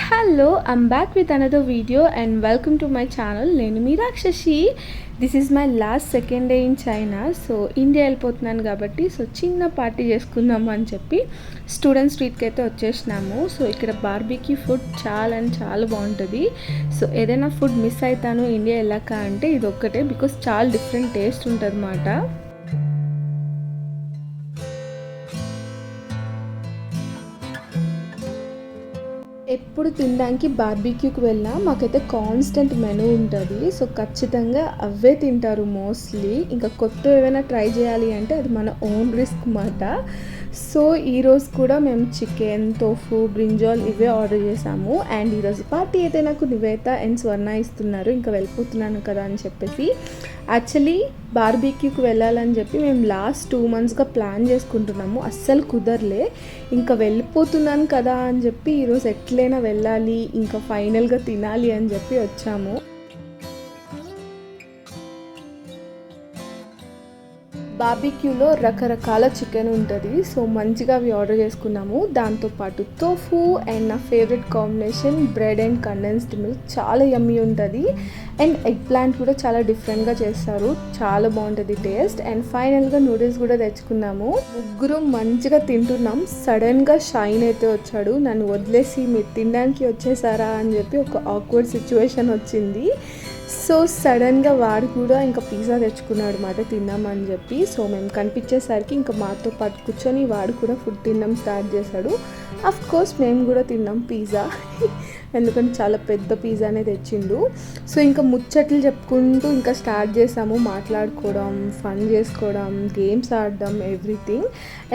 Hello, I'm back with another video and welcome to my channel. నేను మీ రాక్షసి. This is my last second day in China. So India వెళ్ళిపోతున్నాను కాబట్టి చిన్న party చేసుకుందాము అని చెప్పి స్టూడెంట్ స్ట్రీట్కి అయితే వచ్చేసినాము. సో ఇక్కడ బార్బీక్యూ ఫుడ్ చాలా బాగుంటుంది. సో ఏదైనా ఫుడ్ మిస్ అవుతాను ఇండియా వెళ్ళాక అంటే ఇది ఒక్కటే, బికాస్ చాలా డిఫరెంట్ టేస్ట్ ఉంటుంది అన్నమాట. ఎప్పుడు తినడానికి బార్బీక్యూకి వెళ్ళినా మాకైతే కాన్స్టెంట్ మెనూ ఉంటుంది. సో ఖచ్చితంగా అవే తింటారు మోస్ట్లీ. ఇంకా కొత్త ఏమైనా ట్రై చేయాలి అంటే అది మన ఓన్ రిస్క్ మాట. సో ఈరోజు కూడా మేము చికెన్, టోఫు, బ్రింజాల్ ఇవే ఆర్డర్ చేసాము. అండ్ ఈరోజు పార్టీ అయితే నాకు నివేత అండ్ స్వర్ణ ఇస్తున్నారు. ఇంకా వెళ్ళిపోతున్నాను కదా అని చెప్పేసి. యాక్చువల్లీ బార్బీక్యూకి వెళ్ళాలని చెప్పి మేము లాస్ట్ 2 monthsగా ప్లాన్ చేసుకుంటున్నాము. అస్సలు కుదరలే. ఇంకా వెళ్ళిపోతున్నాను కదా అని చెప్పి ఈరోజు ఎట్లయినా వెళ్ళాలి, ఇంకా ఫైనల్గా తినాలి అని చెప్పి వచ్చాము. బార్బీక్యూలో రకరకాల చికెన్ ఉంటుంది. సో మంచిగా అవి ఆర్డర్ చేసుకున్నాము. దాంతోపాటు టోఫు అండ్ నా favourite combination bread and condensed milk చాలా యమ్మీ ఉంటుంది. అండ్ ఎగ్ ప్లాంట్ కూడా చాలా డిఫరెంట్గా చేస్తారు, చాలా బాగుంటుంది టేస్ట్. అండ్ ఫైనల్గా నూడిల్స్ కూడా తెచ్చుకున్నాము. ముగ్గురు మంచిగా తింటున్నాం. సడన్గా షైన్ అయితే వచ్చాడు. నన్ను వదిలేసి మీరు తినడానికి వచ్చేసారా అని చెప్పి ఒక ఆక్వర్డ్ సిచ్యువేషన్ వచ్చింది. సో సడన్గా వాడు కూడా ఇంకా పిజ్జా తెచ్చుకున్నాడు అన్నమాట తిన్నామని చెప్పి. సో మేము కనిపించేసరికి ఇంకా మాతో పాటు కూర్చొని వాడు కూడా ఫుడ్ తినడం స్టార్ట్ చేశాడు. అఫ్ కోర్స్ మేము కూడా తిన్నాం పిజ్జా, ఎందుకంటే చాలా పెద్ద పిజ్జానే తెచ్చిండు. సో ఇంకా ముచ్చట్లు చెప్పుకుంటూ ఇంకా స్టార్ట్ చేసాము, మాట్లాడుకోవడం, ఫన్ చేసుకోవడం, గేమ్స్ ఆడడం, everything.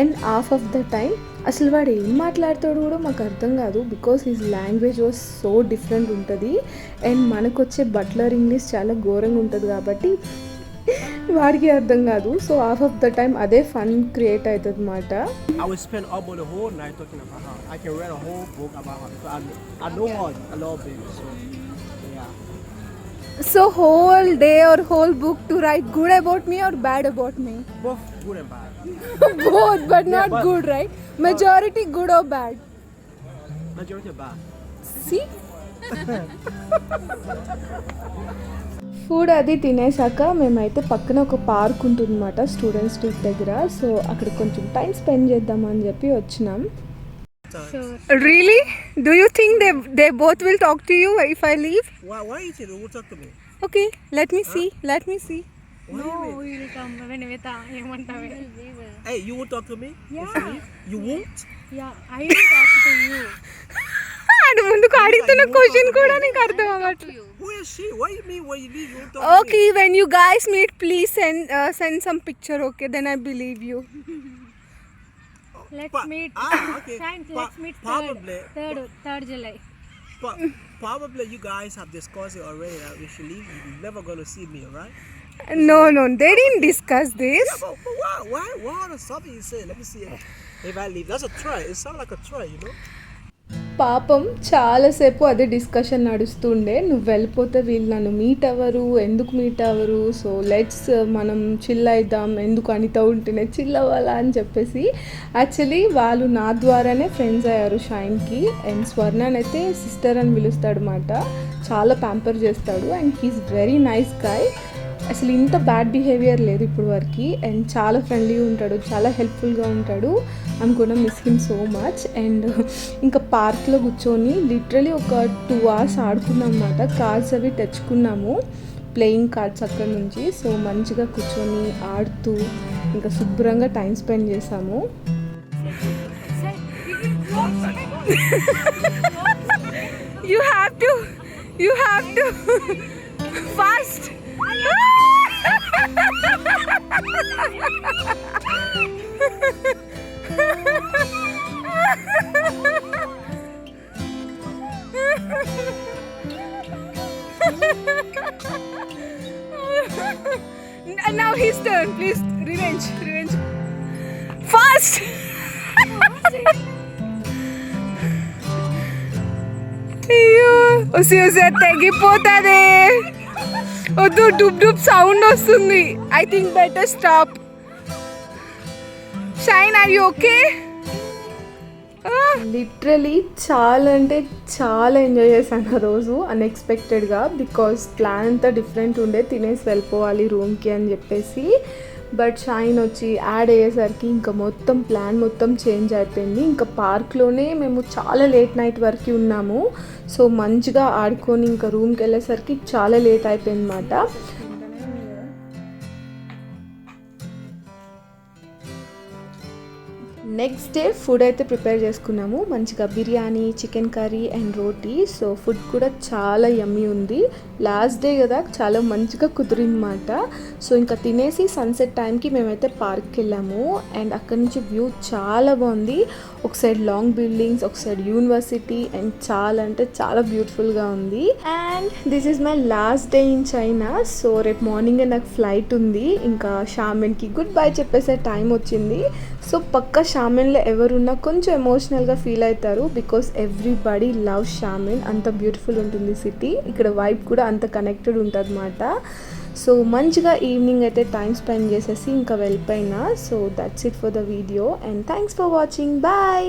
And half of the time అసలు వాడు ఏం మాట్లాడతాడు కూడా మాకు అర్థం కాదు, because his language was so different ఉంటుంది. అండ్ మనకు వచ్చే బట్లర్ ఇంగ్లీష్ చాలా ఘోరంగా ఉంటుంది కాబట్టి వాడికి అర్థం కాదు. So half of the time అదే ఫన్ క్రియేట్ అవుతుంది అన్నమాట. I will spend almost the whole night talking about her. I can read a whole book about her. So I know her a little bit. So yeah. So whole day or whole book to write good about me or bad about me? Both good and bad. Both, but Yeah, not but- good, right? Majority good or bad? Majority bad. See? Food అది తినేసాక మేమైతే పక్కన ఒక park ఉంటుంది అన్నమాట student street దగ్గర. So అక్కడ కొంచెం time spend చేద్దామని చెప్పి వచ్చినాం. Really? Do you think they both will talk to you if I leave? Why you say who talk to me? Okay, let me see. Let me see. What No, do you mean? we will come when Niveta ఏమంటావే. Hey, you won't talk to me? Yeah. You won't? Yeah, I will talk to you. అది ముందుకు అడుగుతున్న question కూడా నీకు అర్థం అవ్వట్లేదు. Who is she? What do you mean when you leave you won't talk to Okay, when you guys meet, please send some picture. Okay, then I believe you. Let's But- meet. okay. Science, But let's meet probably- 3rd July. But probably you guys have discussed it already that we should leave. You're never gonna see me, right? No, they didn't discuss this. Yeah, but why on something you say? Let me see if I leave. That's a try. It sounds like a try, you know? పాపం చాలాసేపు అదే discussion నడుస్తుండే. నువ్వు వెళ్ళిపోతే వీళ్ళు నన్ను meet అవ్వరు, ఎందుకు meet అవ్వరు, సో లెట్స్ మనం చిల్ అవుదాం, ఎందుకు అనిత ఉంటేనే చిల్ అవ్వాలా అని చెప్పేసి. యాక్చువల్లీ వాళ్ళు నా ద్వారానే ఫ్రెండ్స్ అయ్యారు షైన్కి. అండ్ స్వర్ణన్ అయితే సిస్టర్ అని పిలుస్తాడు అన్నమాట. చాలా ప్యాంపర్ చేస్తాడు and he's very nice guy. అసలు ఇంత బ్యాడ్ బిహేవియర్ లేదు ఇప్పుడు వరకు. అండ్ చాలా ఫ్రెండ్లీగా ఉంటాడు, చాలా హెల్ప్ఫుల్గా ఉంటాడు. I'm gonna miss him so much. And ఇంకా పార్క్లో కూర్చొని లిటరలీ ఒక 2 hours ఆడుకున్నాం అన్నమాట. కార్డ్స్ అవి తెచ్చుకున్నాము, ప్లేయింగ్ కార్డ్స్ అక్కడ నుంచి. సో మంచిగా కూర్చొని ఆడుతూ ఇంకా శుభ్రంగా టైం స్పెండ్ చేసాము. You have to fast. Now his turn, please. Revenge. Fast. అయ్యో వస్తే తెగిపోతుంది. వద్దు, డూబ్ సౌండ్ వస్తుంది. I think better stop. Shine, are you okay? Literally చాలా అంటే చాలా ఎంజాయ్ చేశాను ఆ రోజు అన్ఎక్స్పెక్టెడ్గా, బికాస్ ప్లాన్ అంతా డిఫరెంట్ ఉండే, తినేసి వెళ్ళిపోవాలి రూమ్కి అని చెప్పేసి. బట్ షైన్ వచ్చి యాడ్ అయ్యేసరికి ఇంకా మొత్తం ప్లాన్ మొత్తం చేంజ్ అయిపోయింది. ఇంకా పార్క్లోనే మేము చాలా లేట్ నైట్ వరకు ఉన్నాము. సో మంచిగా ఆడుకొని ఇంకా రూమ్కి వెళ్ళేసరికి చాలా లేట్ అయిపోయింది అన్నమాట. నెక్స్ట్ డే ఫుడ్ అయితే ప్రిపేర్ చేసుకున్నాము. మంచిగా biryani, chicken curry and roti. So food కూడా చాలా యమ్మీ ఉంది. లాస్ట్ డే కదా, చాలా మంచిగా కుదిరిందన్నమాట. సో ఇంకా తినేసి సన్సెట్ టైంకి మేమైతే పార్క్కి వెళ్ళాము. అండ్ అక్కడ నుంచి వ్యూ చాలా బాగుంది. ఒక సైడ్ లాంగ్ బిల్డింగ్స్, ఒక సైడ్ యూనివర్సిటీ అండ్ చాలా అంటే చాలా బ్యూటిఫుల్గా ఉంది. And this is my last day in China. So రేపు మార్నింగే నాకు ఫ్లైట్ ఉంది. ఇంకా షామెన్కి గుడ్ బై చెప్పేసే టైం వచ్చింది. సో పక్క షామెన్లో ఎవరున్నా కొంచెం ఎమోషనల్గా ఫీల్ అవుతారు, బికాస్ ఎవ్రీబడి లవ్ షామెన్. అంత బ్యూటిఫుల్ ఉంటుంది సిటీ. ఇక్కడ వైబ్ కూడా అంత కనెక్టెడ్ ఉంటుంది అన్నమాట. సో మంచిగా ఈవినింగ్ అయితే టైం స్పెండ్ చేసేసి ఇంకా వెళ్ళిపోయినా. So that's it for the video and thanks for watching. Bye.